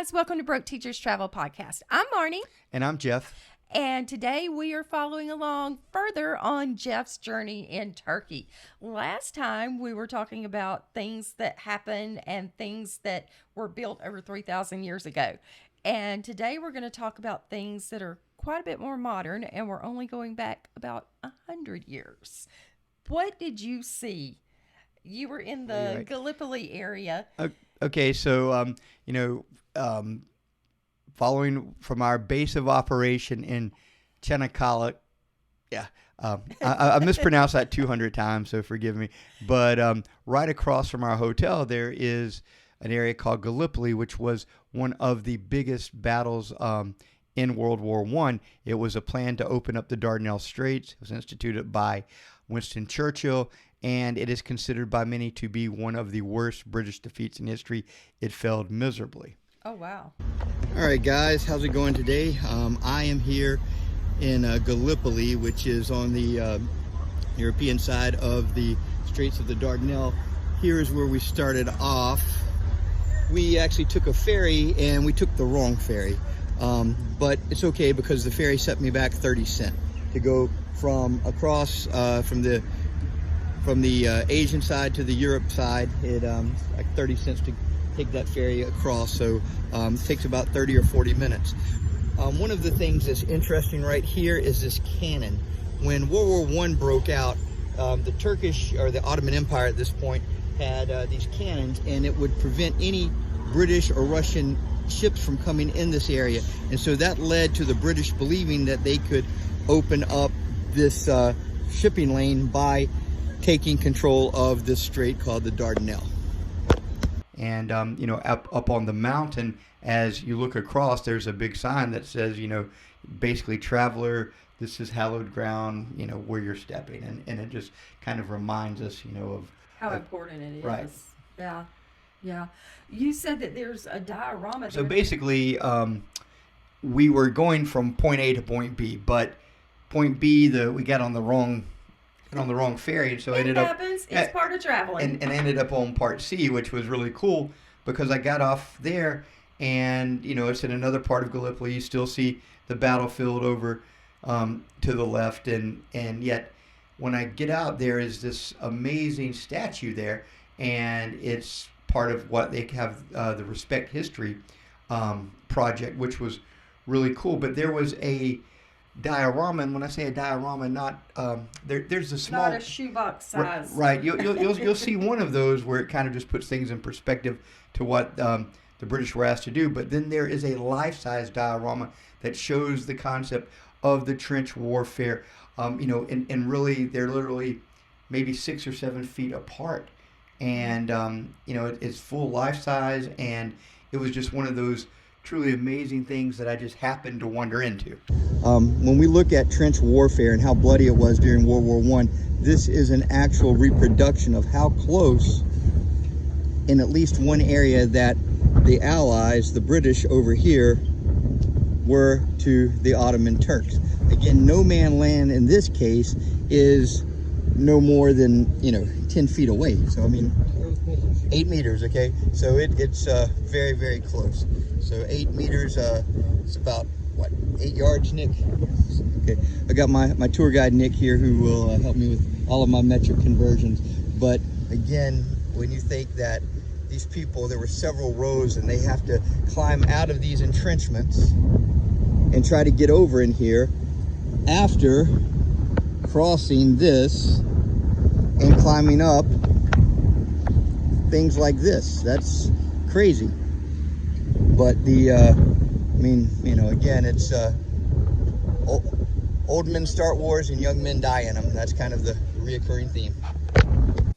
guys. Welcome to Broke Teachers Travel Podcast. I'm Marnie. And I'm Jeff. And today we are following along further on Jeff's journey in Turkey. Last time we were talking about things that happened and things that were built over 3,000 years ago. And today we're going to talk about things that are quite a bit more modern, and we're only going back about 100 years. What did you see? You were in the Gallipoli area. Okay, so, following from our base of operation in Çanakkale, I mispronounced that 200 times, so forgive me. But right across from our hotel, there is an area called Gallipoli, which was one of the biggest battles in World War I. It was a plan to open up the Dardanelles Straits. It was instituted by Winston Churchill, and it is considered by many to be one of the worst British defeats in history. It failed miserably. Oh, wow. All right, guys, how's it going today? I am here in Gallipoli, which is on the European side of the Straits of the Dardanelles. Here is where we started off. We actually took a ferry, and we took the wrong ferry. But it's okay because the ferry set me back 30 cents to go from across from the Asian side to the Europe side. It like 30 cents to take that ferry across, so it takes about 30 or 40 minutes. One of the things that's interesting right here is this cannon. When World War I broke out, the Turkish, or the Ottoman Empire at this point, had these cannons, and it would prevent any British or Russian ships from coming in this area. And so that led to the British believing that they could open up this shipping lane by taking control of this strait called the Dardanelles. And, up on the mountain, as you look across, there's a big sign that says, basically, traveler, this is hallowed ground, where you're stepping. And it just kind of reminds us, of how important it is. Right. Yeah. You said that there's a diorama. So basically, we were going from point A to point B, but point B, we got on the wrong ferry, and so it ended happens. up. It's part of traveling. And ended up on part C, which was really cool because I got off there, and it's in another part of Gallipoli. You still see the battlefield over to the left, and yet when I get out, there is this amazing statue there, and it's part of what they have the Respect History project, which was really cool. But there was a diorama, and when I say a diorama, not there's a small, not a shoebox size. Right. You'll see one of those where it kind of just puts things in perspective to what the British were asked to do. But then there is a life-size diorama that shows the concept of the trench warfare. And really they're literally maybe 6 or 7 feet apart, and it's full life-size, and it was just one of those truly amazing things that I just happened to wander into. When we look at trench warfare and how bloody it was during World War I, this is an actual reproduction of how close, in at least one area, that the Allies, the British over here, were to the Ottoman Turks. Again, no man land in this case is no more than 10 feet away. So 8 meters, okay? So it's very, very close. So 8 meters, it's about, 8 yards, Nick? Okay, I got my tour guide, Nick, here, who will help me with all of my metric conversions. But again, when you think that these people, there were several rows, and they have to climb out of these entrenchments and try to get over in here after crossing this and climbing up things like this. That's crazy. But again, it's old men start wars and young men die in them. That's kind of the reoccurring theme.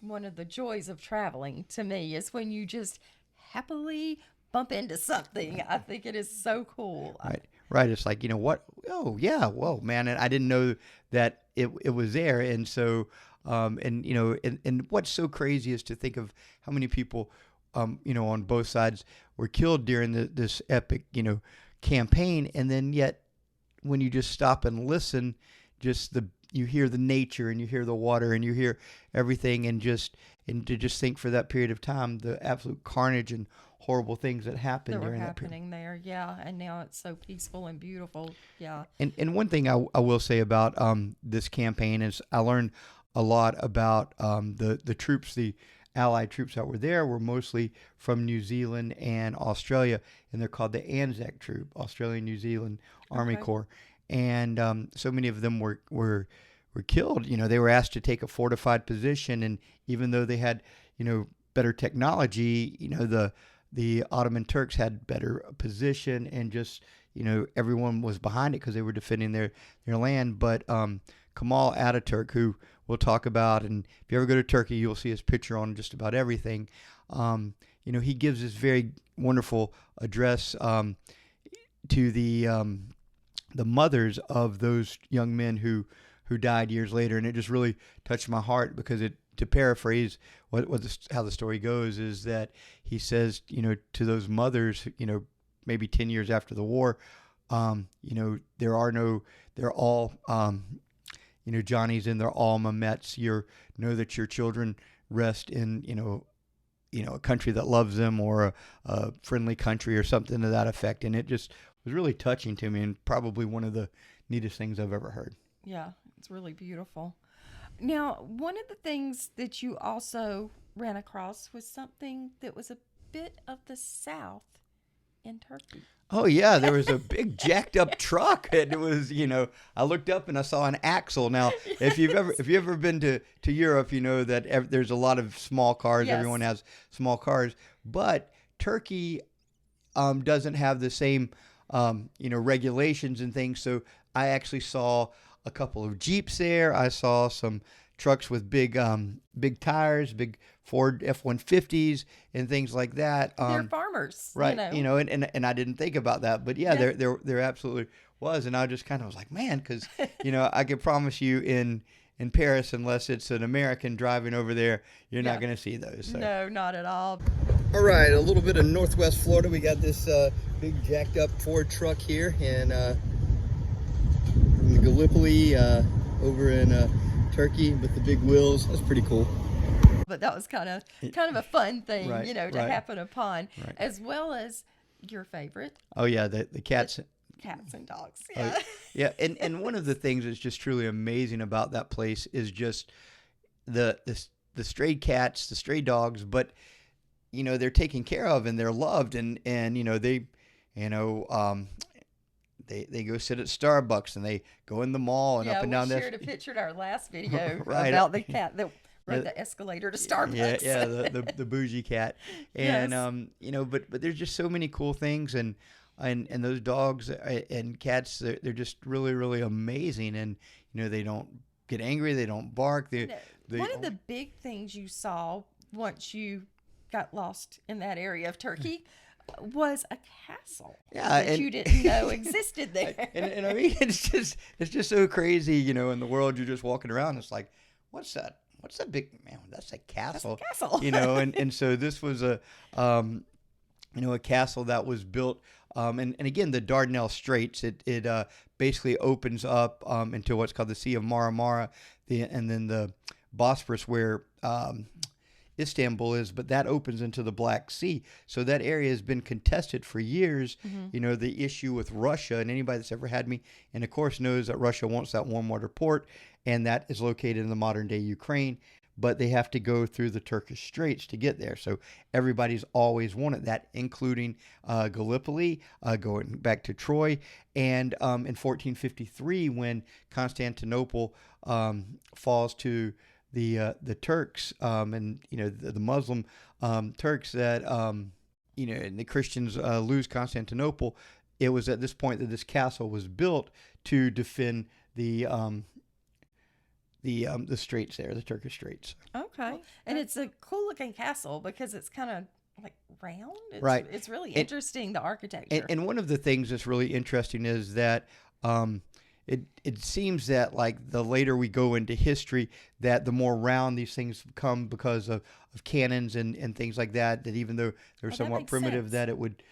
One of the joys of traveling to me is when you just happily bump into something. I think it is so cool. Right. It's like, what? Oh, yeah. Whoa, man. And I didn't know that it was there. And so, and what's so crazy is to think of how many people, on both sides were killed during this epic, campaign. And then yet when you just stop and listen, you hear the nature, and you hear the water, and you hear everything, and to just think for that period of time, the absolute carnage and horrible things that happened that were during that period. happening there. Yeah, and now it's so peaceful and beautiful. Yeah. And one thing I will say about this campaign is I learned a lot about the troops, the Allied troops that were there were mostly from New Zealand and Australia, and they're called the Anzac Troop, Australian New Zealand Army Okay. Corps, and so many of them were killed. You know, they were asked to take a fortified position, and even though they had, you know, better technology, you know, the Ottoman Turks had better position, and just, you know, everyone was behind it because they were defending their land. But Kemal Ataturk, who we'll talk about, and if you ever go to Turkey, you'll see his picture on just about everything. You know, he gives this very wonderful address to the mothers of those young men who died years later, and it just really touched my heart because it. To paraphrase how the story goes is that he says, you know, to those mothers, you know, maybe 10 years after the war, you know, they're all, you know, Johnnies and they're all Mehmets. Know that your children rest in, a country that loves them, or a friendly country, or something to that effect. And it just was really touching to me, and probably one of the neatest things I've ever heard. Yeah, it's really beautiful. Now, one of the things that you also ran across was something that was a bit of the South in Turkey. Oh yeah, there was a big jacked up truck, and it was, you know, I looked up and I saw an axle. Now, if you've ever been to Europe, you know that there's a lot of small cars. Yes. Everyone has small cars, but Turkey doesn't have the same regulations and things. So I actually saw a couple of Jeeps there. I saw some trucks with big tires, big Ford F-150s and things like that. They're farmers, right? And I didn't think about that, but yeah, Yeah. there absolutely was, and I just kind of was like, man, because I can promise you in Paris, unless it's an American driving over there, you're not going to see those. So. No, not at all. All right, a little bit of Northwest Florida. We got this big jacked up Ford truck here, and in Gallipoli over in Turkey with the big wheels. That's pretty cool. But that was kind of a fun thing, Right, to right. happen upon, Right. as well as your favorite, Oh yeah, the cats. cats and dogs. Oh, Yeah. yeah, and one of the things that's just truly amazing about that place is just the stray cats, the stray dogs, but they're taken care of and they're loved, and they go sit at Starbucks, and they go in the mall and up and down we there. shared a picture in our last video Right. about the cat that rode the escalator to Starbucks. Yeah, the bougie cat, and Yes. but there's just so many cool things, and those dogs and cats, they're just really, really amazing, and they don't get angry, they don't bark. One of the big things you saw once you got lost in that area of Turkey was a castle that you didn't know existed there. and I mean, it's just so crazy, in the world. You're just walking around, it's like, what's that big, man? That's a castle. That's a castle. And so this was a castle that was built, and again, the Dardanelles Straits, it basically opens up into what's called the Sea of Marmara, and then the Bosphorus, where Istanbul is, but that opens into the Black Sea. So that area has been contested for years. Mm-hmm. The issue with Russia, and anybody that's ever had me, and of course knows that Russia wants that warm water port, and that is located in the modern day Ukraine, but they have to go through the Turkish Straits to get there. So everybody's always wanted that, including Gallipoli, going back to Troy, and in 1453, when Constantinople falls to the Turks, and the Muslim Turks, that and the Christians lose Constantinople. It was at this point that this castle was built to defend the straits there, the Turkish Straits. Okay. And it's a cool looking castle because it's kind of like round. Right. It's really interesting, the architecture. And one of the things that's really interesting is that it seems that, like, the later we go into history, that the more round these things become because of cannons and things like that, that even though they're That somewhat makes primitive, sense. that it would,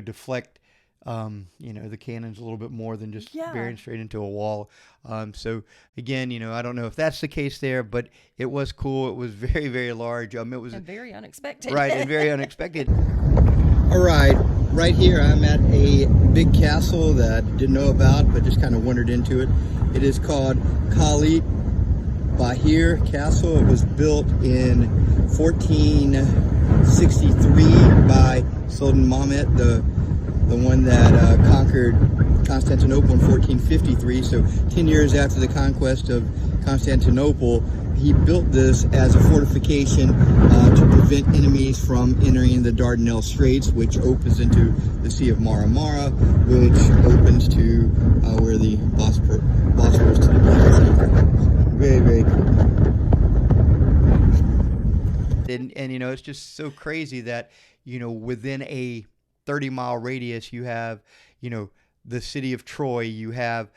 deflect, the cannons a little bit more than just bearing straight into a wall. So again, I don't know if that's the case there, but it was cool. It was very, very large. It was and very unexpected. right, and very unexpected. All right here I'm at a big castle that I didn't know about, but just kind of wandered into it. It is called Khalid Bahir Castle. It was built in 1463 by Sultan Mehmed, the one that conquered Constantinople in 1453. So 10 years after the conquest of Constantinople, he built this as a fortification to prevent enemies from entering the Dardanelles Straits, which opens into the Sea of Mara Mara, which opens to where the Bosphorus to the Black Sea. Very, very cool. And you know, it's just so crazy that, you know, within a 30-mile radius, you have, you know, the city of Troy, you have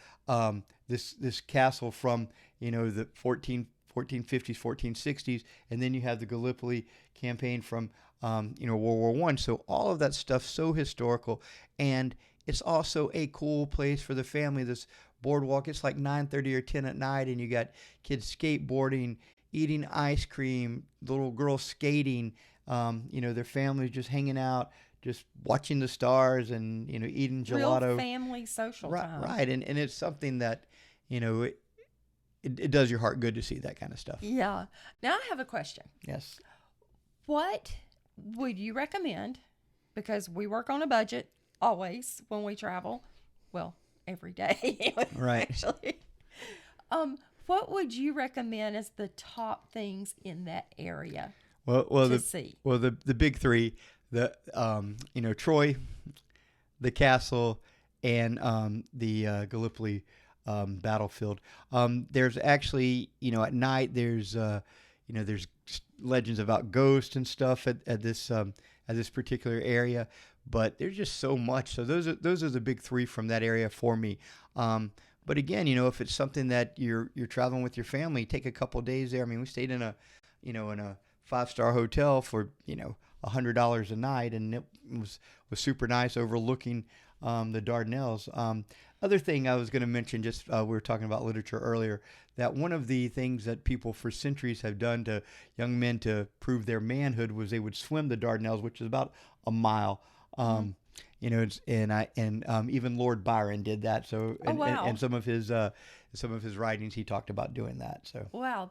this castle from, you know, the 1450s, 1460s, and then you have the Gallipoli campaign from, you know, World War I. So all of that stuff so historical, and it's also a cool place for the family. This boardwalk, it's like 9:30 or 10 at night, and you got kids skateboarding, eating ice cream, little girls skating, you know, their families just hanging out, just watching the stars, and, you know, eating gelato. Real family social time. Right, and it's something that, you know, it does your heart good to see that kind of stuff. Yeah. Now I have a question. Yes. What would you recommend? Because we work on a budget always when we travel. Well, every day. Right. Actually. What would you recommend as the top things in that area to see? Well, the big three, the you know, Troy, the castle, and the Gallipoli battlefield. There's actually, you know, at night there's you know, there's legends about ghosts and stuff at this particular area, but there's just so much. So those are the big three from that area for me. But again, you know, if it's something that you're traveling with your family, take a couple of days there. I mean, we stayed in a 5-star hotel for, you know, $100 a night, and it was super nice, overlooking the Dardanelles. Other thing I was going to mention, just we were talking about literature earlier, that one of the things that people for centuries have done to young men to prove their manhood was they would swim the Dardanelles, which is about a mile. You know, and even Lord Byron did that. So, and some of his writings, he talked about doing that. So, wow,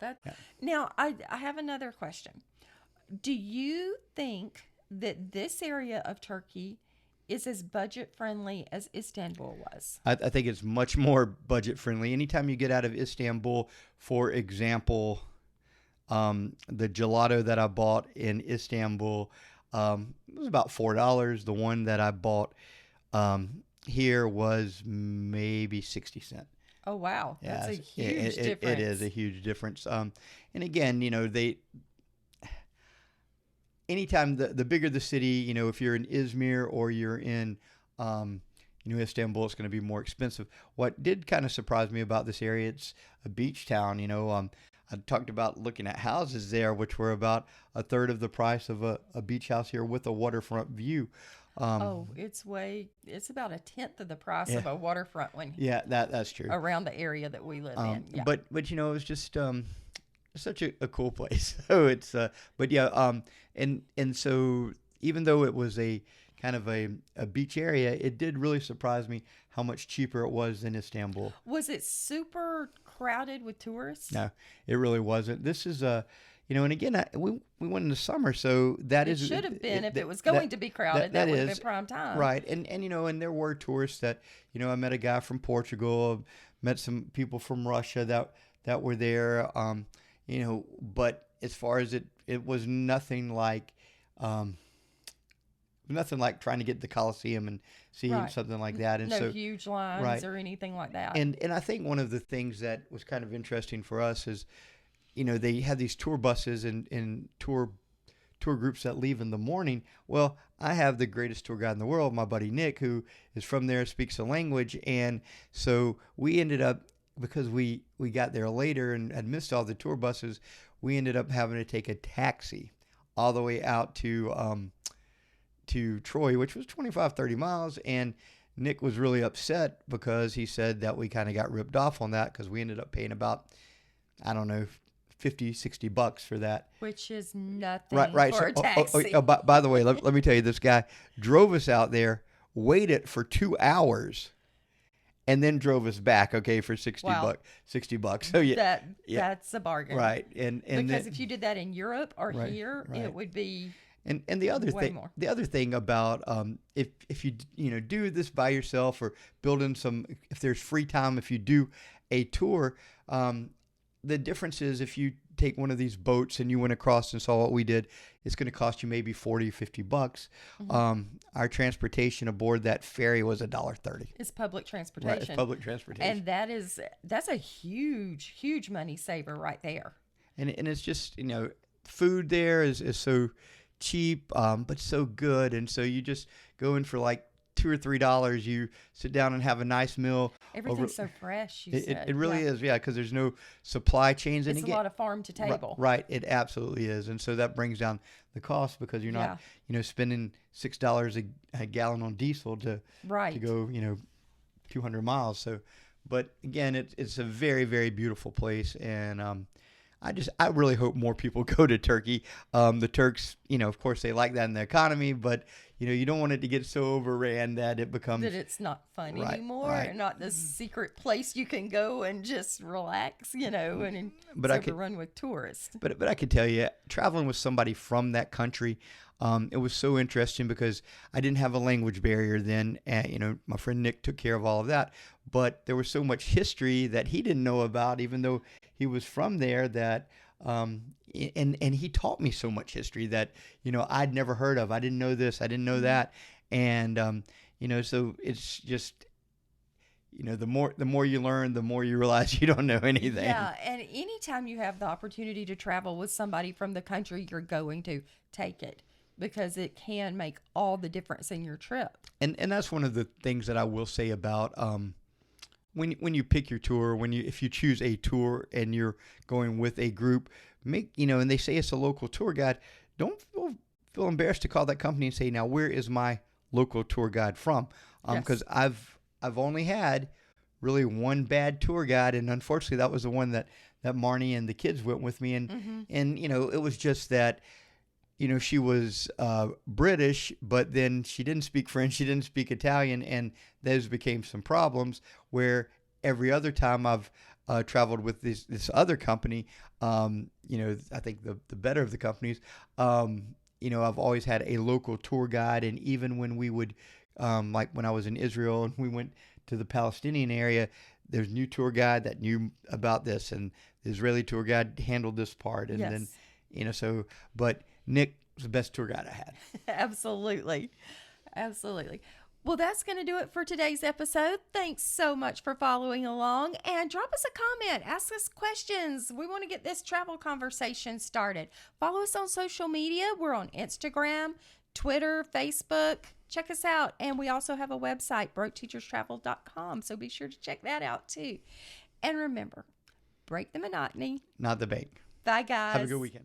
Now I have another question. Do you think that this area of Turkey is as budget friendly as Istanbul was? I think it's much more budget friendly. Anytime you get out of Istanbul, for example, the gelato that I bought in Istanbul, it was about $4. The one that I bought here was maybe 60 cents. Oh, wow. That's a huge difference. It is a huge difference. And again, you know, anytime the bigger the city, you know, if you're in Izmir or you're in, you know, Istanbul, it's going to be more expensive. What did kind of surprise me about this area, it's a beach town, you know. I talked about looking at houses there, which were about a third of the price of a beach house here with a waterfront view. It's about a tenth of the price of a waterfront one. Yeah, that's true. Around the area that we live in. Yeah. But you know, it was just such a cool place. So it's but yeah, and so even though it was a kind of a beach area, it did really surprise me how much cheaper it was than Istanbul. Was it super crowded with tourists? No, it really wasn't. This is you know, and again, we went in the summer, so it should have been if it was going to be crowded. That would have been prime time, right? And you know, and there were tourists that, you know, I met a guy from Portugal, met some people from Russia that were there, you know, but as far as it was nothing like trying to get to the Coliseum and see something like that. And no huge lines or anything like that. And I think one of the things that was kind of interesting for us is, you know, they have these tour buses and tour groups that leave in the morning. Well, I have the greatest tour guide in the world, my buddy Nick, who is from there, speaks the language. And so we ended up, because we got there later and had missed all the tour buses, we ended up having to take a taxi all the way out to Troy, which was 25-30 miles. And Nick was really upset because he said that we kind of got ripped off on that, because we ended up paying about, I don't know, 50, $60 for that. Which is nothing Right. for So, a taxi. by the way, let me tell you, this guy drove us out there, waited for 2 hours, and then drove us back. Okay, for 60 Wow. bucks. $60. So yeah, yeah, That's a bargain. right. And Because then, if you did that in Europe or right, here, right. it would be And way more. the other thing about if you do this by yourself or build in some, if there's free time, if you do a tour, the difference is if you take one of these boats and you went across and saw what we did, it's going to cost you maybe 40 or $50. Our transportation aboard that ferry was $1.30. It's public Right, transportation. it's public transportation. And that's a huge money saver right there. And it's just, food there is so cheap, but so good. And so you just go in for like $2 or $3. You sit down and have a nice meal. Everything's so fresh, you said. It really Yeah. is, yeah, because there's no supply chains. And It's a again, lot of farm to table. right, it absolutely is. And so that brings down the cost because you're not, spending $6 a gallon on diesel to Right. go, 200 miles. So, but again, it's a very, very beautiful place. And I really hope more people go to Turkey. The Turks, of course, they like that in the economy, but you don't want it to get so overran that it becomes That it's not fun Right, anymore, right. and not this secret place you can go and just relax, and But it's I could- overrun with tourists. But I can tell you, traveling with somebody from that country, it was so interesting because I didn't have a language barrier then. And, my friend Nick took care of all of that. But there was so much history that he didn't know about, even though he was from there. That and he taught me so much history that I'd never heard of. I didn't know this. I didn't know that. And so it's just. The more you learn, the more you realize you don't know anything. Yeah, and anytime you have the opportunity to travel with somebody from the country, you're going to take it because it can make all the difference in your trip. And that's one of the things that I will say about when you pick your tour, if you choose a tour and you're going with a group, and they say it's a local tour guide, don't feel embarrassed to call that company and say, now where is my local tour guide from? Because I've only had really one bad tour guide, and unfortunately that was the one that Marnie and the kids went with me, and it was just that she was British, but then she didn't speak French, she didn't speak Italian, and those became some problems where every other time I've traveled with this other company, I think the better of the companies, I've always had a local tour guide. And even when we would, like when I was in Israel and we went to the Palestinian area, there's a new tour guide that knew about this, and the Israeli tour guide handled this part. And then, but Nick was the best tour guide I had. Absolutely. Well, that's going to do it for today's episode. Thanks so much for following along, and drop us a comment. Ask us questions. We want to get this travel conversation started. Follow us on social media. We're on Instagram, Twitter, Facebook. Check us out. And we also have a website, broketeacherstravel.com. So be sure to check that out too. And remember, break the monotony. Not the bank. Bye, guys. Have a good weekend.